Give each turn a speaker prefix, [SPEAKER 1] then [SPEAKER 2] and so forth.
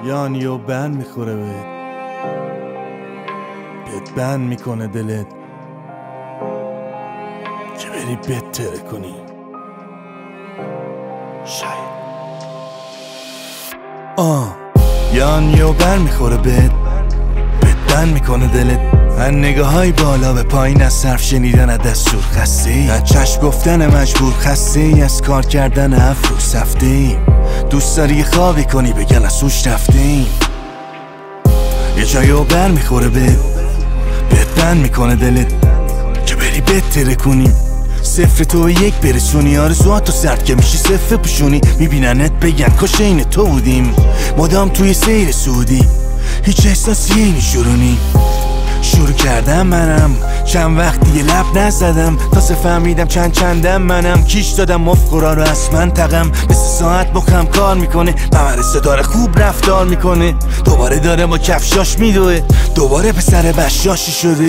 [SPEAKER 1] یعنی و بند میخوره بهت بند میکنه دلت که بری بهتره کنی. شاید یعنی و بند میخوره بهت بند میکنه دلت. از نگاه های بالا به پایین، از صرف شنیدن از دستور خسته، از چشم گفتن مجبور خسته، از کار کردن افرو سفته. دوست داری خوابی کنی بگن از سوش رفتیم. یه جایی و بر میخوره بهت بند میکنه دلت که بری بهتره کنی. صفر تو یک برسونی، آرزوهاتو سرد که میشی صفر پوشونی. میبیننت بگن کاش این تو بودیم، مدام توی سیر سعودی. هیچ احساسی اینی شروع کردم منم، چند وقت دیگه لب نزدم، تازه فهمیدم چندم منم. کیش دادم مفقورا رو از من تقم، به 3 ساعت مخم کار میکنه، ممرسه داره خوب رفتار میکنه. دوباره داره با کفشاش میدوه، دوباره پسر بشاشی شده.